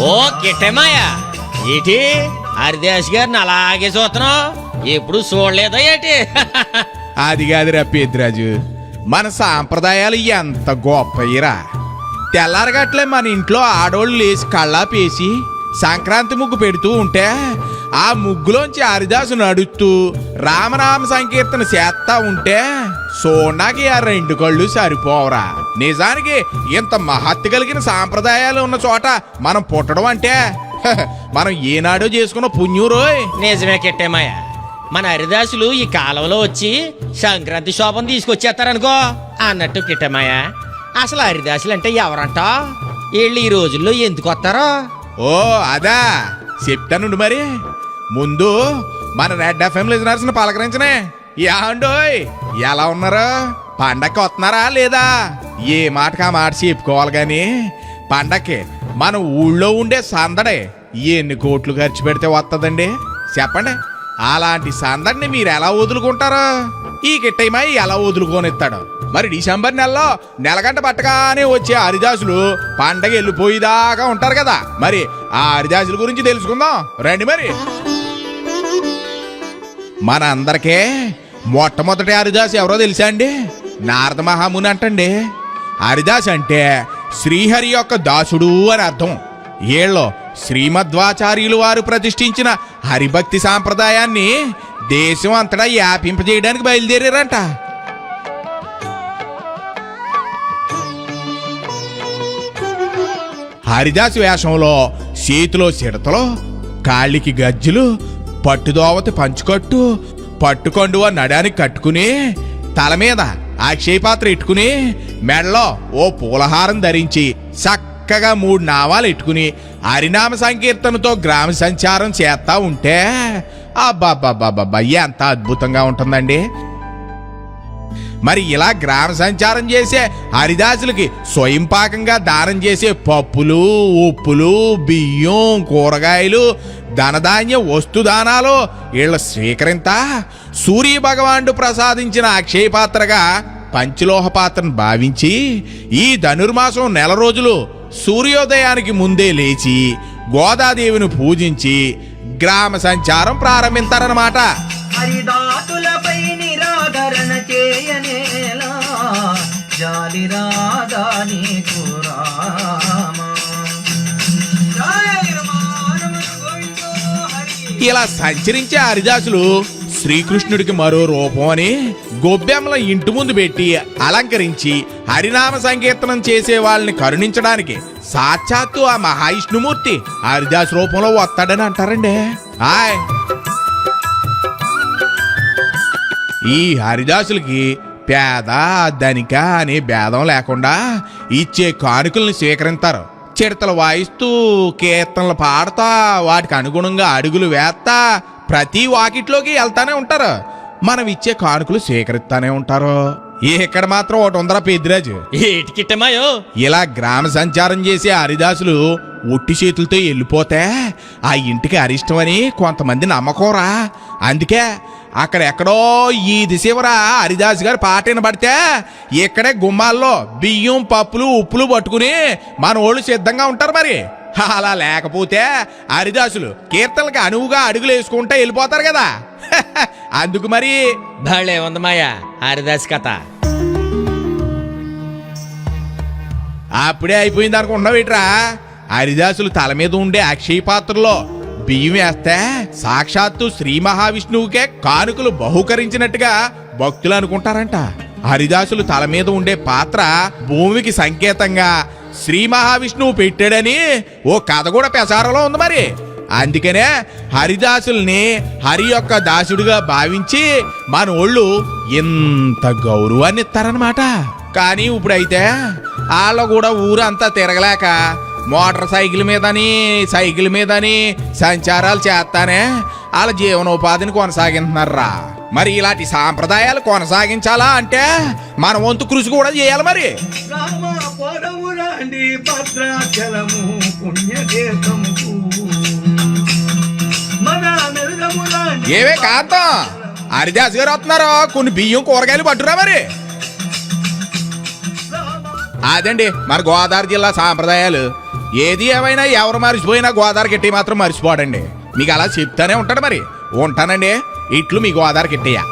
ఓ కిట్టమాయా ఏటి హరిదాస్ గారిని అలాగే చూస్తున్నావు, ఎప్పుడు చూడలేదా ఏటి? అది కాదురా పెద్దిరాజు, మన సాంప్రదాయాలు ఎంత గొప్పయిరా. తెల్లారగట్లే మన ఇంట్లో ఆడోళ్ళు లేచి కళ్ళాపేసి సంక్రాంతి ముగ్గు పెడుతూ ఉంటే ఆ ముగ్గులోంచి హరిదాసు నడుస్తూ రామనామ సంకీర్తన చేస్తా ఉంటే సోనాకి ఆ రెండు కళ్ళు సరిపోవరా. నిజానికి ఇంత మహత్తి కలిగిన సాంప్రదాయాలు ఉన్న చోట మనం పుట్టడం అంటే మనం ఏనాడో చేసుకున్న పుణ్యం రోయ్. నిజమే కిట్టమాయా, మన హరిదాసులు ఈ కాలంలో వచ్చి సంక్రాంతి శోభం తీసుకొచ్చేస్తారనుకో అన్నట్టు కిట్టమాయా. అసలు హరిదాసులు అంటే ఎవరంట? వీళ్ళు ఈ రోజుల్లో ఎందుకు వస్తారో? ఓ అదా చెప్తానుండు. మరి ముందు మన రెడ్ ఎఫ్ఎం లిజనర్స్ ని పలకరించనే. యాండోయ్ ఎలా ఉన్నారు? పండక్కి వస్తున్నారా లేదా? ఏ మాటకా మాట చెప్పుకోవాలి గాని పండక్కి మన ఊళ్ళో ఉండే సందడే ఎన్ని కోట్లు ఖర్చు పెడితే వస్తుందండి చెప్పండి. అలాంటి సందడిని మీరు ఎలా వదులుకుంటారు? ఈ కిట్టయ్య ఎలా వదులుకోనిస్తాడు? మరి డిసెంబర్ నెలలో నెలగంట పట్టగానే వచ్చే హరిదాసులు పండగ వెళ్ళిపోయేదాకా ఉంటారు కదా. మరి ఆ హరిదాసుల గురించి తెలుసుకుందాం రండి. మరి మన అందరికీ మొట్టమొదటి హరిదాసు ఎవరో తెలుసా అండి? నారద మహాముని అంటండి. హరిదాస్ అంటే శ్రీహరి యొక్క దాసుడు అని అర్థం. ఏళ్ళో శ్రీమధ్వాచార్యులు వారు ప్రతిష్ఠించిన హరిభక్తి సాంప్రదాయాన్ని దేశం అంతటా వ్యాపింపజేయడానికి బయలుదేరారంట. హరిదాసు వేషంలో చేతిలో సిడతలు, కాళ్ళకి గజ్జలు, పట్టుదోవతి పంచుకట్టు, పట్టుకొండువ నడానికి కట్టుకుని, తల మీద అక్షయపాత్ర ఇట్టుకుని, మెడలో ఓ పూలహారం ధరించి చక్కగా 3 నామాలు ఇట్టుకుని హరినామ సంకీర్తనతో గ్రామ సంచారం చేస్తా ఉంటే అబ్బాబ్బాబ్బాబ్బా ఎంత అద్భుతంగా ఉంటుందండి. మరి ఇలా గ్రామ సంచారం చేసే హరిదాసులకి స్వయంపాకంగా దానం చేసే పప్పులు, ఉప్పులు, బియ్యం, కూరగాయలు, ధనధాన్య వస్తుదానాలు వీళ్ళ స్వీకరింత సూర్య భగవానుడు ప్రసాదించిన అక్షయ పాత్రగా పంచలోహ పాత్రను భావించి ఈ ధనుర్మాసం నెల రోజులు సూర్యోదయానికి ముందే లేచి గోదాదేవిని పూజించి గ్రామ సంచారం ప్రారంభించారన్నమాట. హరిదాసులపై నిరాదరణ చేయనేలా జాలి రాదా నీకు రామా. ఇలా సంచరించే హరిదాసులు శ్రీకృష్ణుడికి మరో రూపం అని గొబ్బెమ్మల ఇంటి ముందు పెట్టి అలంకరించి హరినామ సంకీర్తనం చేసే వాళ్ళని కరుణించడానికి సాక్షాత్తు ఆ మహావిష్ణుమూర్తి హరిదాస్ రూపంలో వస్తాడని అంటారండి. హాయ్, ఈ హరిదాసులకి పేద ధనిక అనే భేదం లేకుండా ఇచ్చే కానుకల్ని స్వీకరిస్తారు. చిడతలు వాయిస్తూ కీర్తనలు పాడతా వాటికి అనుగుణంగా అడుగులు వేస్తా ప్రతి వాకిట్లోకి వెళ్తానే ఉంటారు. మనం ఇచ్చే కానుకలు స్వీకరిస్తానే ఉంటారు. ఇక్కడ మాత్రం ఒకటి ఉందరా పెద్దిరాజు. ఏటి కిట్టమాయో? ఇలా గ్రామ సంచారం చేసే హరిదాసులు ఒట్టి చేతులతో వెళ్ళిపోతే ఆ ఇంటికి అరిష్టమని కొంతమంది నమ్మకంరా. అందుకే అక్కడెక్కడో ఈ దిశవరా హరిదాస్ గారు పాట వినబడితే ఇక్కడే గుమ్మాల్లో బియ్యం, పప్పులు, ఉప్పులు పట్టుకుని మన వాళ్ళు సిద్ధంగా ఉంటారు. మరి అలా లేకపోతే హరిదాసులు కీర్తనలకి అనువుగా అడుగులు వేసుకుంటే వెళ్ళిపోతారు కదా. అందుకు మరి భలే ఉంది మాయా హరిదాస్ కథ. అప్పుడే అయిపోయింది అనుకుంటున్నావు ఇట్రా. హరిదాసులు తల మీద ఉండే అక్షయ పాత్రలో బియ్యం వేస్తే సాక్షాత్తు శ్రీ మహావిష్ణువుకే కానుకలు బహుకరించినట్టుగా భక్తులు అనుకుంటారంట. హరిదాసులు తల మీద ఉండే పాత్ర భూమికి సంకేతంగా శ్రీ మహావిష్ణువు పెట్టాడని ఓ కథ కూడా ప్రచారంలో ఉంది. మరి అందుకనే హరిదాసుల్ని హరి యొక్క దాసుడిగా భావించి మన ఒళ్ళు ఎంత గౌరవాన్ని ఇస్తారనమాట. కానీ ఇప్పుడైతే వాళ్ళు కూడా ఊరంతా తిరగలేక మోటార్ సైకిల్ మీదని సంచారాలు చేస్తానే వాళ్ళ జీవనోపాధిని కొనసాగిస్తున్నారా. మరి ఇలాంటి సాంప్రదాయాలు కొనసాగించాలా అంటే మన వంతు కృషి కూడా చేయాలి. మరి ఏవే కాంతం హరిదాస్ గారు వస్తున్నారు, కొన్ని బియ్యం కూరగాయలు పట్టురా. మరి అదండి మన గోదావరి జిల్లా సాంప్రదాయాలు. ఏది ఏమైనా ఎవరు మర్చిపోయినా గోదావరి కిట్టి మాత్రం మర్చిపోడండి. మీకు అలా చెప్తానే ఉంటాడు మరి. ఉంటానండి. ఇట్లు మీ గోదావరి కిట్టయ్య.